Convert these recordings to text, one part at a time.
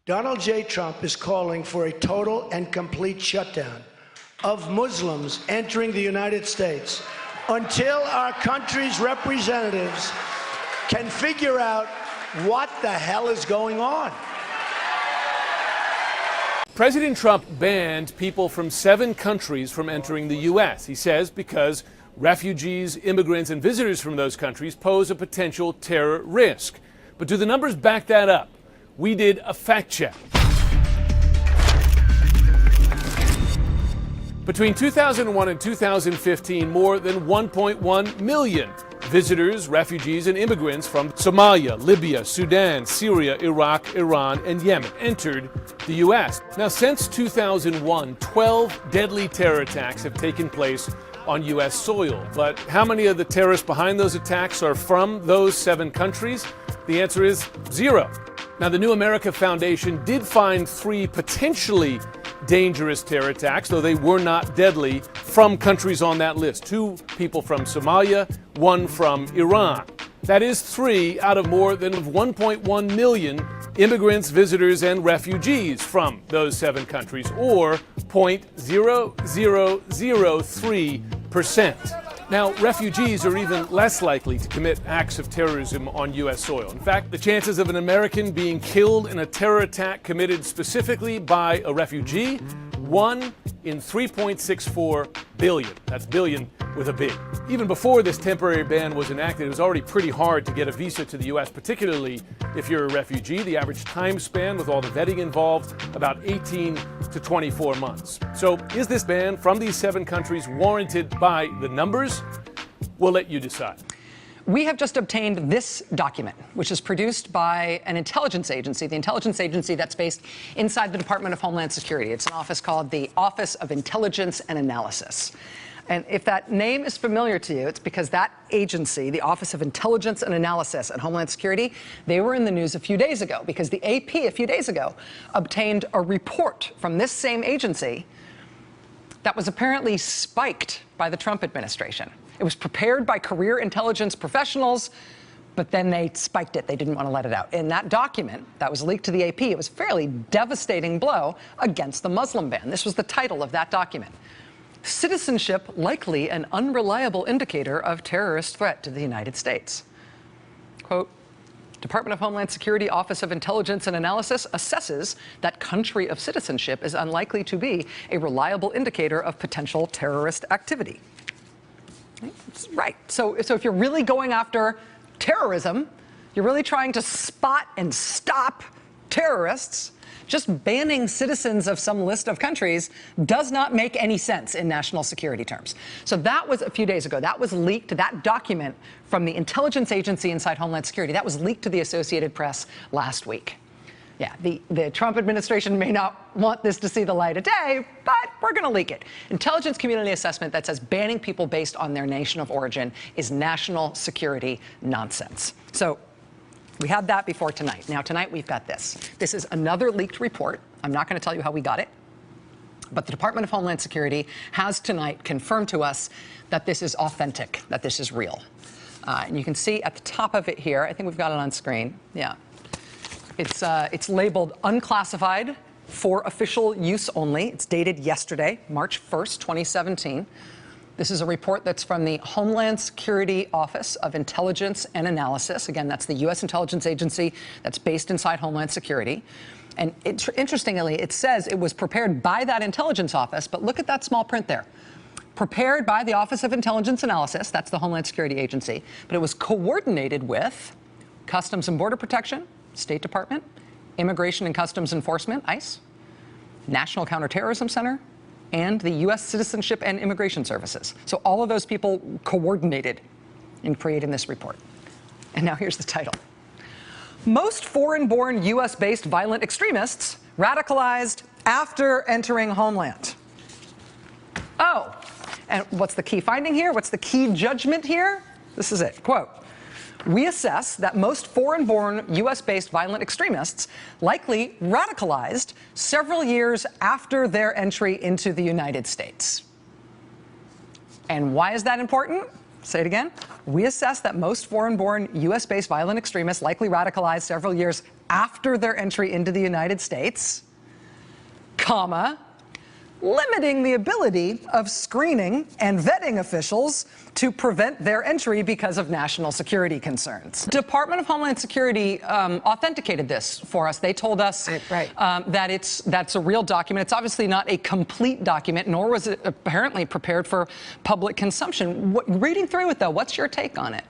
Donald J. Trump is calling for a total and complete shutdown of Muslims entering the United States until our country's representatives can figure out what the hell is going on. President Trump banned people from 7 countries from entering the U.S. He says because refugees, immigrants, and visitors from those countries pose a potential terror risk. But do the numbers back that up? We did a fact check. Between 2001 and 2015, more than 1.1 million visitors, refugees, and immigrants from Somalia, Libya, Sudan, Syria, Iraq, Iran, and Yemen entered the U.S. Now, since 2001, 12 deadly terror attacks have taken place on U.S. soil. But how many of the terrorists behind those attacks are from those 7 countries? The answer is 0. Now, the New America Foundation did find 3 potentially dangerous terror attacks, though they were not deadly, from countries on that list. 2 people from Somalia, 1 from Iran. That is 3 out of more than 1.1 million immigrants, visitors, and refugees from those 7 countries, or 0.0003%. Now, refugees are even less likely to commit acts of terrorism on U.S. soil. In fact, the chances of an American being killed in a terror attack committed specifically by a refugee, 1 in 3.64 billion. That's billion with a B. Even before this temporary ban was enacted, it was already pretty hard to get a visa to the U.S., particularly if you're a refugee. The average time span with all the vetting involved, about 18 to 24 months. So is this ban from these 7 countries warranted by the numbers? We'll let you decide. We have just obtained this document, which is produced by an intelligence agency, the intelligence agency that's based inside the Department of Homeland Security. It's an office called the Office of Intelligence and Analysis. And if that name is familiar to you, it's because that agency, the Office of Intelligence and Analysis at Homeland Security, they were in the news a few days ago because the AP a few days ago obtained a report from this same agency that was apparently spiked by the Trump administration. It was prepared by career intelligence professionals, but then they spiked it. They didn't want to let it out. In that document that was leaked to the AP, it was a fairly devastating blow against the Muslim ban. This was the title of that document. Citizenship likely an unreliable indicator of terrorist threat to the United States. Quote, Department of Homeland Security Office of Intelligence and Analysis assesses that country of citizenship is unlikely to be a reliable indicator of potential terrorist activity. Right. So if you're really going after terrorism, you're really trying to spot and stop terrorists, just banning citizens of some list of countries does not make any sense in national security terms. So that was a few days ago. That was leaked, that document from the intelligence agency inside Homeland Security. That was leaked to the Associated Press last week. Yeah, the Trump administration may not want this to see the light of day, but we're going to leak it. Intelligence community assessment that says banning people based on their nation of origin is national security nonsense. So we had that before tonight. Now, tonight we've got this. This is another leaked report. I'm not going to tell you how we got it, but the Department of Homeland Security has tonight confirmed to us that this is authentic, that this is real. And you can see at the top of it here, I think we've got it on screen. Yeah. It's labeled unclassified for official use only. It's dated yesterday, March 1st, 2017. This is a report that's from the Homeland Security Office of Intelligence and Analysis. Again, that's the U.S. intelligence agency that's based inside Homeland Security. And interestingly, it says it was prepared by that intelligence office, but look at that small print there. Prepared by the Office of Intelligence Analysis, that's the Homeland Security Agency, but it was coordinated with Customs and Border Protection, State Department, Immigration and Customs Enforcement, ICE, National Counterterrorism Center, and the U.S. Citizenship and Immigration Services. So all of those people coordinated in creating this report. And now here's the title. Most foreign-born U.S.-based violent extremists radicalized after entering Homeland. Oh, and what's the key finding here? What's the key judgment here? This is it, quote. We assess that most foreign-born U.S.-based violent extremists likely radicalized several years after their entry into the United States. And why is that important? say it again. We assess that most foreign-born U.S.-based violent extremists likely radicalized several years after their entry into the United States, comma, limiting the ability of screening and vetting officials to prevent their entry because of national security concerns. Department of Homeland Security authenticated this for us. They told us that that's a real document. It's obviously not a complete document, nor was it apparently prepared for public consumption. Reading through it, though, what's your take on it?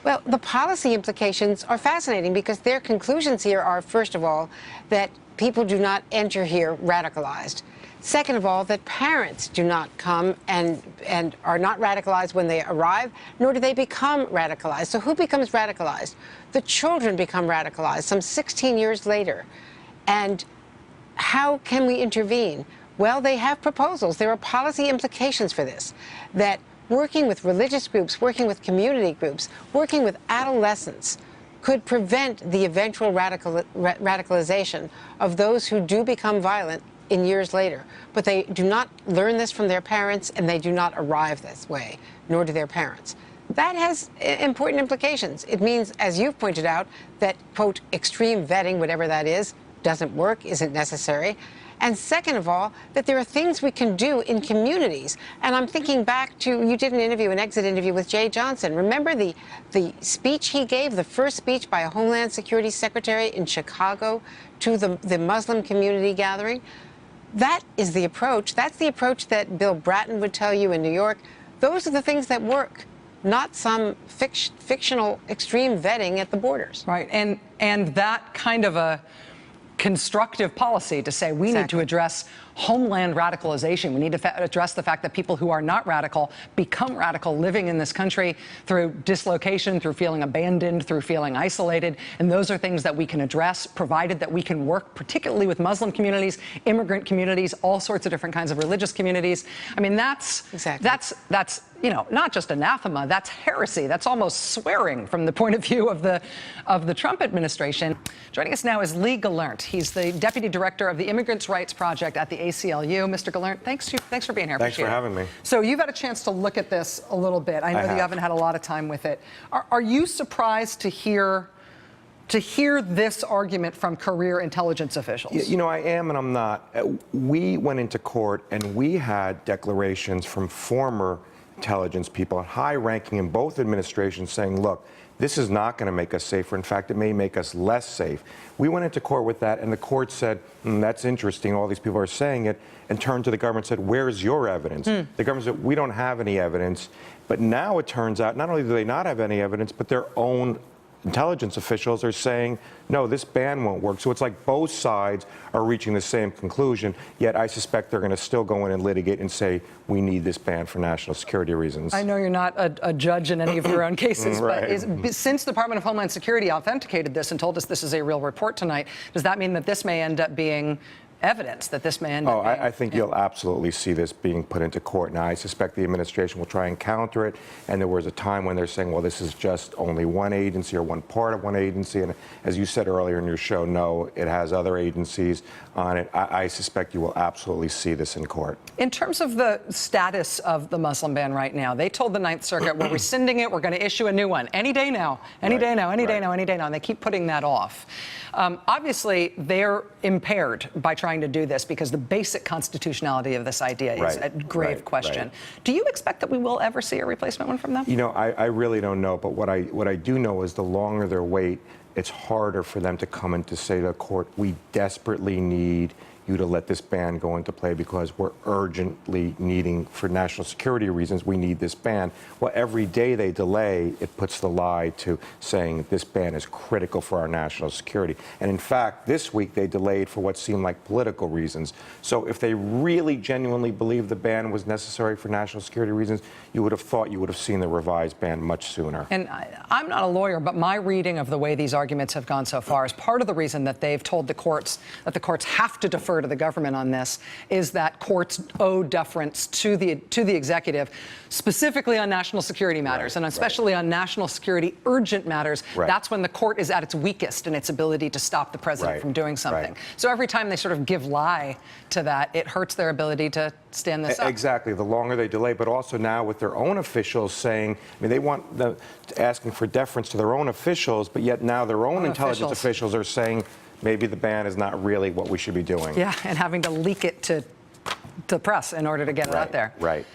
Well, the policy implications are fascinating because their conclusions here are, first of all, that people do not enter here radicalized. Second of all, that parents do not come and are not radicalized when they arrive, nor do they become radicalized. So who becomes radicalized? The children become radicalized some 16 years later. And how can we intervene? Well, they have proposals. There are policy implications for this, that working with religious groups, working with community groups, working with adolescents could prevent the eventual radicalization of those who do become violent in years later. But they do not learn this from their parents, and they do not arrive this way, nor do their parents. That has important implications. It means, as you've pointed out, that, quote, extreme vetting, whatever that is, doesn't work, isn't necessary. And second of all, that there are things we can do in communities. And I'm thinking back to, you did an exit interview with Jay Johnson. Remember the speech he gave, the first speech by a Homeland Security Secretary in Chicago to the Muslim community gathering? That is the approach. That's the approach that Bill Bratton would tell you in New York. Those are the things that work, not some fictional extreme vetting at the borders. Right, and that kind of a constructive policy to say we need to address homeland radicalization. We need to address the fact that people who are not radical become radical living in this country through dislocation, through feeling abandoned, through feeling isolated. And those are things that we can address, provided that we can work particularly with Muslim communities, immigrant communities, all sorts of different kinds of religious communities. I mean, that's you know, not just anathema, that's heresy. That's almost swearing from the point of view of the Trump administration. Joining us now is Lee Gallant. He's the Deputy Director of the Immigrants' Rights Project at the ACLU. Mr. Gallant, thanks for being here. Thanks for having me. So you've had a chance to look at this a little bit. I know that you haven't had a lot of time with it. Are you surprised to hear this argument from career intelligence officials? You know, I am and I'm not. We went into court and we had declarations from former intelligence people, high-ranking in both administrations, saying, look, this is not going to make us safer. In fact, it may make us less safe. We went into court with that, and the court said, that's interesting, all these people are saying it, and turned to the government and said, where's your evidence? The government said, we don't have any evidence. But now it turns out, not only do they not have any evidence, but their own intelligence officials are saying, no, this ban won't work. So it's like both sides are reaching the same conclusion, yet I suspect they're going to still go in and litigate and say, we need this ban for national security reasons. I know you're not a judge in any of your own cases, Right. but since the Department of Homeland Security authenticated this and told us this is a real report tonight, does that mean that this may end up being evidence, that this may end up being... I think you'll absolutely see this being put into court. Now, I suspect the administration will try and counter it, and there was a time when they're saying, well, this is just only one agency or one part of one agency, and as you said earlier in your show, no, it has other agencies on it. I suspect you will absolutely see this in court. In terms of the status of the Muslim ban right now, they told the Ninth Circuit, we're rescinding it, we're going to issue a new one. Any day now, any day now, any day now, any day now, and they keep putting that off. Obviously, they're impaired by trying to do this because the basic constitutionality of this idea is a grave question. Do you expect that we will ever see a replacement one from them? You know, I really don't know, but what I do know is the longer their wait, it's harder for them to come and to say to the court, we desperately need you to let this ban go into play because we're urgently needing, for national security reasons, we need this ban. Well, every day they delay, it puts the lie to saying this ban is critical for our national security. And in fact, this week they delayed for what seemed like political reasons. So if they really genuinely believed the ban was necessary for national security reasons, you would have thought you would have seen the revised ban much sooner. And I'm not a lawyer, but my reading of the way these arguments have gone so far is part of the reason that they've told the courts that the courts have to defer to the government on this is that courts owe deference to the executive, specifically on national security matters, and especially on national security urgent matters. That's when the court is at its weakest in its ability to stop the president from doing something. So every time they sort of give lie to that, it hurts their ability to stand this up. Exactly. The longer they delay, but also now with their own officials saying, I mean, they want asking for deference to their own officials, but yet now their own intelligence officials are saying maybe the ban is not really what we should be doing. Yeah, and having to leak it to the press in order to get it out there. Right.